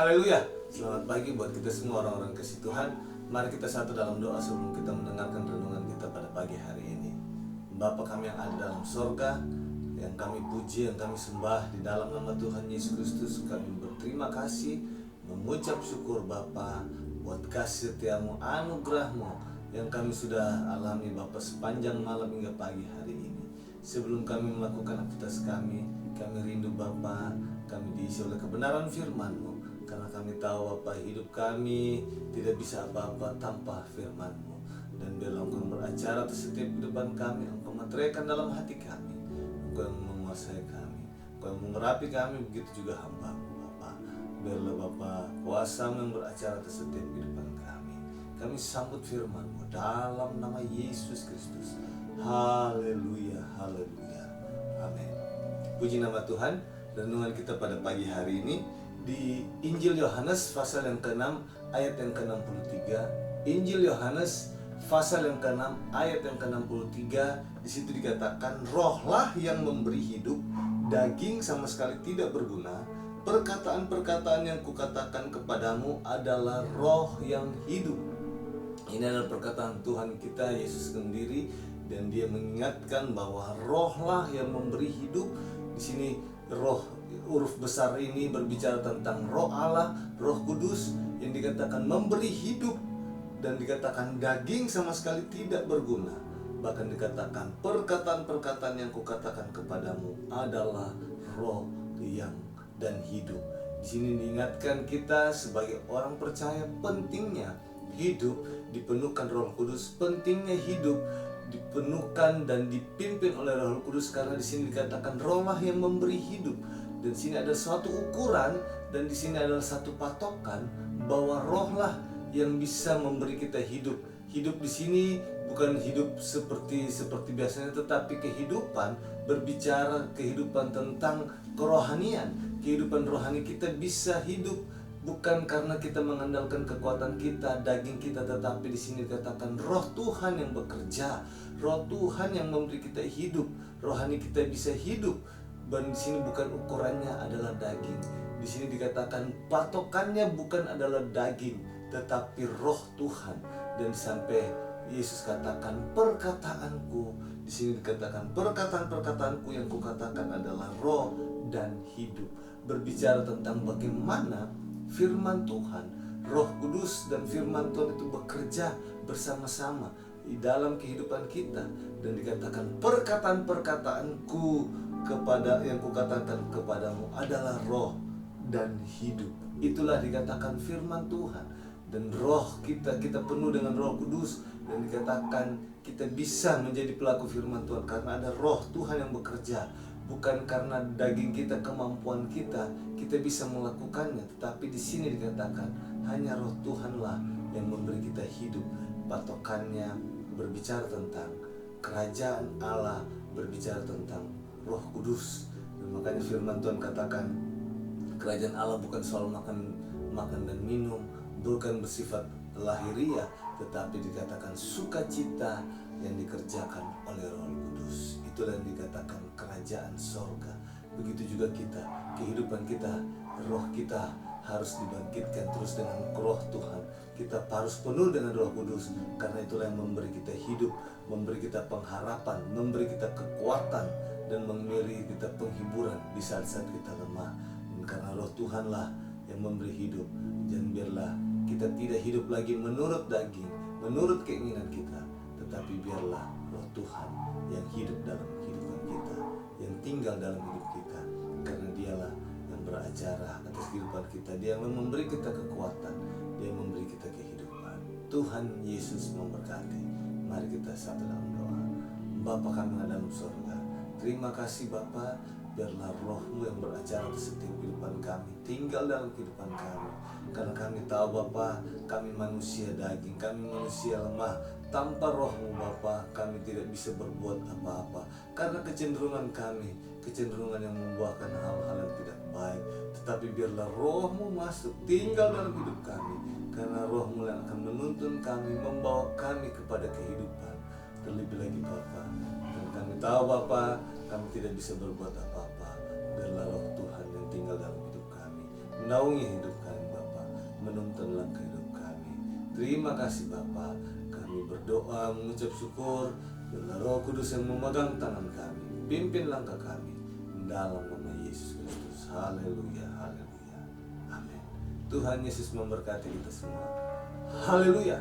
Haleluya. Selamat pagi buat kita semua orang-orang kasih Tuhan. Mari kita satu dalam doa sebelum kita mendengarkan renungan kita pada pagi hari ini. Bapa kami yang ada dalam sorga, yang kami puji, yang kami sembah di dalam nama Tuhan Yesus Kristus, kami berterima kasih, mengucap syukur Bapa buat kasih setiamu, anugerahmu yang kami sudah alami Bapa sepanjang malam hingga pagi hari ini. Sebelum kami melakukan aktivitas kami rindu Bapa, kami diisi oleh kebenaran firman-Mu. Karena kami tahu Bapa, hidup kami tidak bisa apa-apa tanpa firman-Mu. Dan biarlah Engkau beracara atas setiap kehidupan kami, Engkau meteraikan dalam hati kami, Engkau yang menguasai kami, Engkau yang mengurapi kami, begitu juga hamba-Mu Bapa. Biarlah Bapa, kuasa-Mu yang beracara atas setiap kehidupan kami. Kami sambut firman-Mu dalam nama Yesus Kristus. Haleluya, haleluya, amin. Puji nama Tuhan. Renungan kita pada pagi hari ini di Injil Yohanes pasal yang ke-6 ayat yang ke-63. Injil Yohanes pasal yang ke-6 ayat yang ke-63. Di situ dikatakan, rohlah yang memberi hidup, daging sama sekali tidak berguna. Perkataan-perkataan yang kukatakan kepadamu adalah roh yang hidup. Ini adalah perkataan Tuhan kita Yesus sendiri, dan Dia mengingatkan bahwa rohlah yang memberi hidup. Di sini roh, huruf besar ini berbicara tentang roh Allah, Roh Kudus yang dikatakan memberi hidup, dan dikatakan daging sama sekali tidak berguna. Bahkan dikatakan perkataan-perkataan yang kukatakan kepadamu adalah roh yang dan hidup. Di sini diingatkan kita sebagai orang percaya pentingnya hidup dipenuhkan Roh Kudus, pentingnya hidup dipenuhkan dan dipimpin oleh Roh Kudus, karena di sini dikatakan rohlah yang memberi hidup. Dan di sini ada suatu ukuran, dan di sini adalah satu patokan bahwa rohlah yang bisa memberi kita hidup. Hidup di sini bukan hidup seperti biasanya, tetapi kehidupan, berbicara kehidupan tentang kerohanian. Kehidupan rohani kita bisa hidup bukan karena kita mengandalkan kekuatan kita, daging kita, tetapi di sini dikatakan roh Tuhan yang bekerja, roh Tuhan yang memberi kita hidup, rohani kita bisa hidup. Dan di sini bukan ukurannya adalah daging. Di sini dikatakan patokannya bukan adalah daging, tetapi roh Tuhan. Dan sampai Yesus katakan perkataanku, di sini dikatakan perkataan-perkataanku yang kukatakan adalah roh dan hidup. Berbicara tentang bagaimana firman Tuhan, Roh Kudus dan firman Tuhan itu bekerja bersama-sama di dalam kehidupan kita. Dan dikatakan perkataan-perkataanku yang kukatakan kepadamu adalah roh dan hidup. Itulah dikatakan firman Tuhan. Dan roh kita penuh dengan Roh Kudus, dan dikatakan kita bisa menjadi pelaku firman Tuhan karena ada roh Tuhan yang bekerja. Bukan karena daging kita, kemampuan kita bisa melakukannya, tetapi di sini dikatakan hanya roh Tuhanlah yang memberi kita hidup. Patokannya berbicara tentang kerajaan Allah, berbicara tentang Roh Kudus. Dan makanya firman Tuhan katakan kerajaan Allah bukan soal makan dan minum, bukan bersifat lahiriah, tetapi dikatakan sukacita yang dikerjakan oleh Roh Kudus. Itulah yang dikatakan kerajaan sorga. Begitu juga kita, kehidupan kita, roh kita harus dibangkitkan terus dengan roh Tuhan. Kita harus penuh dengan Roh Kudus, karena itulah yang memberi kita hidup, memberi kita pengharapan, memberi kita kekuatan, dan memberi kita penghiburan di saat-saat kita lemah. Dan karena roh Tuhanlah yang memberi hidup, dan biarlah kita tidak hidup lagi menurut daging, menurut keinginan kita, tetapi biarlah roh Tuhan yang hidup dalam kehidupan kita, yang tinggal dalam hidup kita, karena Dialah yang beracara atas kehidupan kita. Dia yang memberi kita kekuatan, Dia yang memberi kita kehidupan. Tuhan Yesus memberkati. Mari kita satu dalam doa. Bapa kami yang ada dalam surga, terima kasih Bapa, biarlah roh-Mu yang beracara atas setiap kehidupan kami, tinggal dalam kehidupan kami. Karena kami tahu Bapa, kami manusia daging, kami manusia lemah. Tanpa roh-Mu Bapa, kami tidak bisa berbuat apa-apa. Karena kecenderungan yang membuahkan hal-hal yang tidak baik. Tetapi biarlah roh-Mu masuk, tinggal dalam hidup kami. Karena roh-Mu yang akan menuntun kami, membawa kami kepada kehidupan. Terlebih lagi Bapa, dan kami tahu Bapa, kami tidak bisa berbuat apa-apa. Biarlah roh Tuhan yang tinggal dalam hidup kami, menaungi hidup kami Bapa. kekuatan dalam kehidupan kami. Terima kasih Bapa. Kami berdoa mengucap syukur bila Roh Kudus yang memegang tangan kami, pimpin langkah kami dalam nama Yesus Kristus. Haleluya, haleluya. Amin. Tuhan Yesus memberkati kita semua. Haleluya.